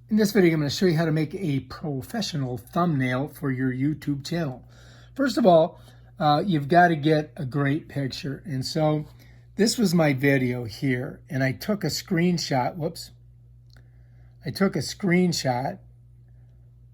In this video, I'm going to show you how to make a professional thumbnail for your YouTube channel. First of all, you've got to get a great picture. And so this was my video here, and I took a screenshot. Whoops. I took a screenshot,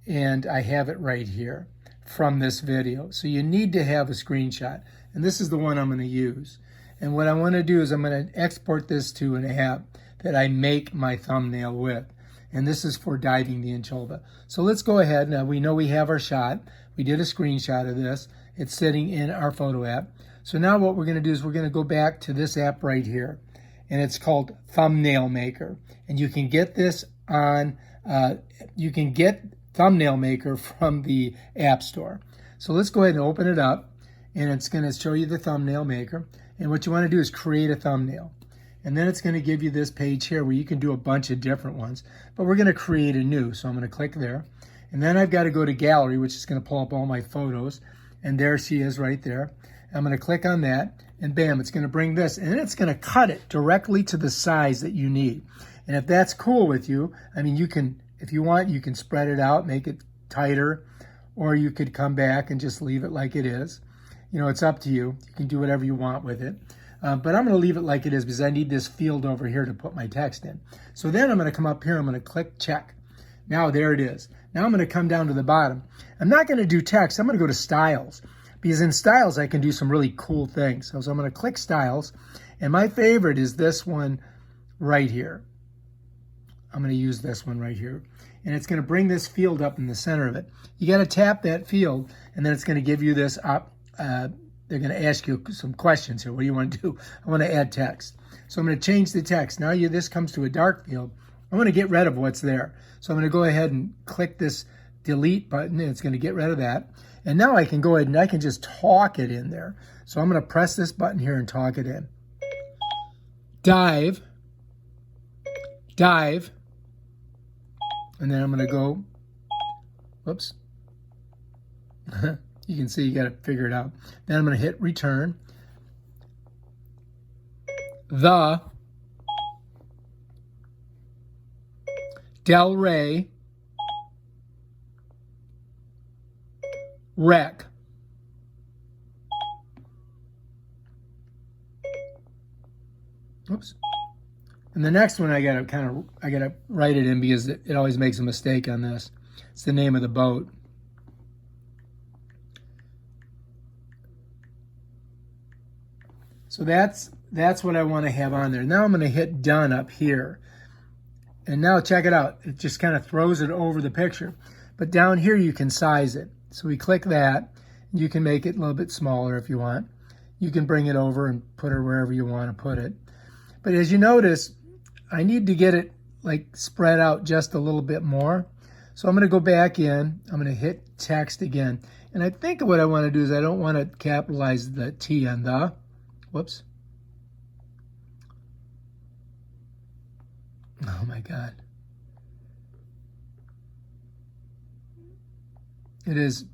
and I have it right here from this video. So you need to have a screenshot, and this is the one I'm going to use. And what I want to do is I'm going to export this to an app that I make my thumbnail with. And this is for diving the anchovy. So let's go ahead. Now we know we have our shot. We did a screenshot of this. It's sitting in our photo app. So now what we're going to do is we're going to go back to this app right here. And it's called thumbnailMaker. And you can get this on, thumbnailMaker from the App Store. So let's go ahead and open it up. And it's going to show you the thumbnailMaker. And what you want to do is create a thumbnail. And then it's going to give you this page here where you can do a bunch of different ones. But we're going to create a new. So I'm going to click there. And then I've got to go to Gallery, which is going to pull up all my photos. And there she is right there. I'm going to click on that. And bam, it's going to bring this. And then it's going to cut it directly to the size that you need. And if that's cool with you, I mean, you can, if you want, you can spread it out, make it tighter. Or you could come back and just leave it like it is. You know, it's up to you. You can do whatever you want with it. But I'm going to leave it like it is because I need this field over here to put my text in. So then I'm going to come up here. I'm going to click check. Now there it is. Now I'm going to come down to the bottom. I'm not going to do text. I'm going to go to styles because in styles I can do some really cool things. So I'm going to click styles. And my favorite is this one right here. I'm going to use this one right here. And it's going to bring this field up in the center of it. You got to tap that field and then it's going to give you this up. They're going to ask you some questions here. What do you want to do? I want to add text. So I'm going to change the text. Now this comes to a dark field. I want to get rid of what's there. So I'm going to go ahead and click this delete button, and it's going to get rid of that. And now I can go ahead and I can just talk it in there. So I'm going to press this button here and talk it in. Dive. Dive. And then I'm going to go, whoops. You can see you got to figure it out. Then I'm going to hit return. The Del Rey Wreck. Oops. And the next one I gotta write it in because it always makes a mistake on this. It's the name of the boat. So that's what I want to have on there. Now I'm going to hit done up here. And now check it out. It just kind of throws it over the picture. But down here you can size it. So we click that. You can make it a little bit smaller if you want. You can bring it over and put it wherever you want to put it. But as you notice, I need to get it like spread out just a little bit more. So I'm going to go back in. I'm going to hit text again. And I think what I want to do is I don't want to capitalize the T on the. Whoops. Oh my God. It is.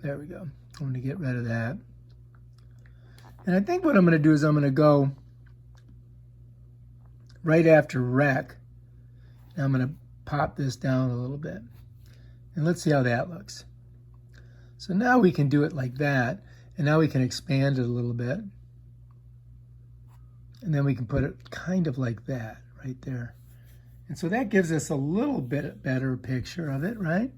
There we go. I'm going to get rid of that. And I think what I'm going to do is I'm going to go right after rec. And I'm going to pop this down a little bit. And let's see how that looks. So now we can do it like that. And now we can expand it a little bit. And then we can put it kind of like that right there. And so that gives us a little bit better picture of it, right?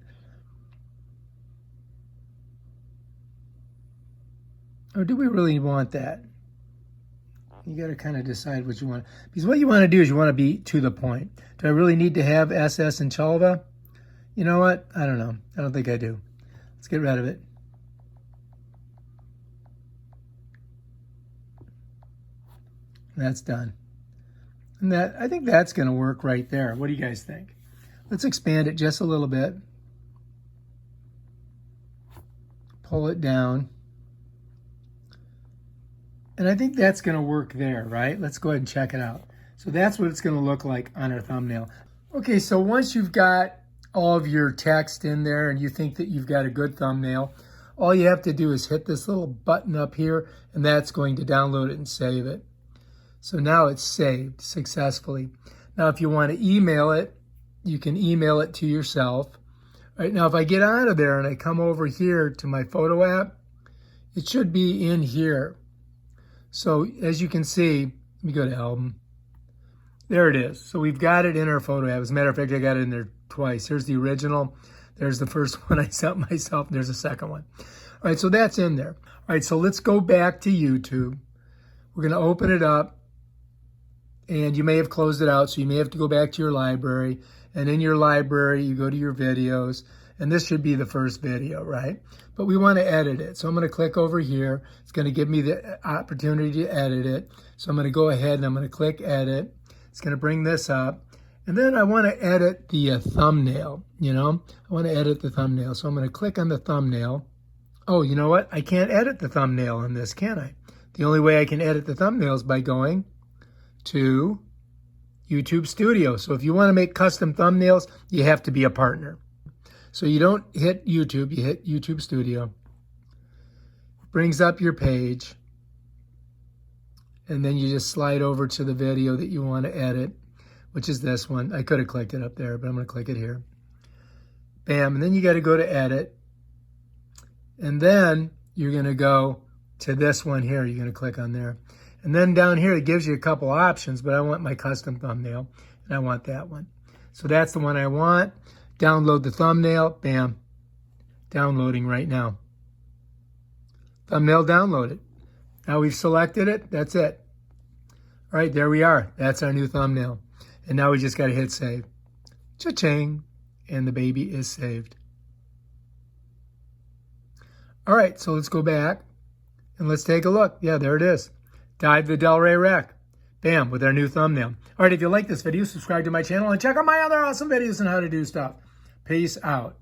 Or do we really want that? You got to kind of decide what you want. Because what you want to do is you want to be to the point. Do I really need to have SS and Chalva? You know what? I don't know. I don't think I do. Let's get rid of it. That's done. And I think that's going to work right there. What do you guys think? Let's expand it just a little bit. Pull it down. And I think that's going to work there, right? Let's go ahead and check it out. So that's what it's going to look like on our thumbnail. Okay, so once you've got all of your text in there and you think that you've got a good thumbnail, all you have to do is hit this little button up here, and that's going to download it and save it. So now it's saved successfully. Now, if you want to email it, you can email it to yourself. All right, now if I get out of there and I come over here to my photo app, it should be in here. So as you can see, let me go to album. There it is. So we've got it in our photo app. As a matter of fact, I got it in there twice. Here's the original. There's the first one I sent myself. There's a second one. All right, so that's in there. All right, so let's go back to YouTube. We're going to open it up. And you may have closed it out, so you may have to go back to your library. And in your library, you go to your videos. And this should be the first video, right? But we want to edit it. So I'm going to click over here. It's going to give me the opportunity to edit it. So I'm going to go ahead and I'm going to click edit. It's going to bring this up. And then I want to edit the thumbnail, I want to edit the thumbnail. So I'm going to click on the thumbnail. Oh, you know what? I can't edit the thumbnail on this, can I? The only way I can edit the thumbnail is by going to YouTube Studio. So if you want to make custom thumbnails, you have to be a partner. So you don't hit YouTube, you hit YouTube Studio. Brings up your page. And then you just slide over to the video that you want to edit, which is this one. I could have clicked it up there, but I'm going to click it here. Bam, and then you got to go to edit. And then you're going to go to this one here. You're going to click on there. And then down here, it gives you a couple options, but I want my custom thumbnail, and I want that one. So that's the one I want. Download the thumbnail. Bam. Downloading right now. Thumbnail downloaded. Now we've selected it. That's it. All right, there we are. That's our new thumbnail. And now we just got to hit save. Cha-ching. And the baby is saved. All right, so let's go back and let's take a look. Yeah, there it is. Dive the Delray Wreck. Bam, with our new thumbnail. All right, if you like this video, subscribe to my channel and check out my other awesome videos on how to do stuff. Peace out.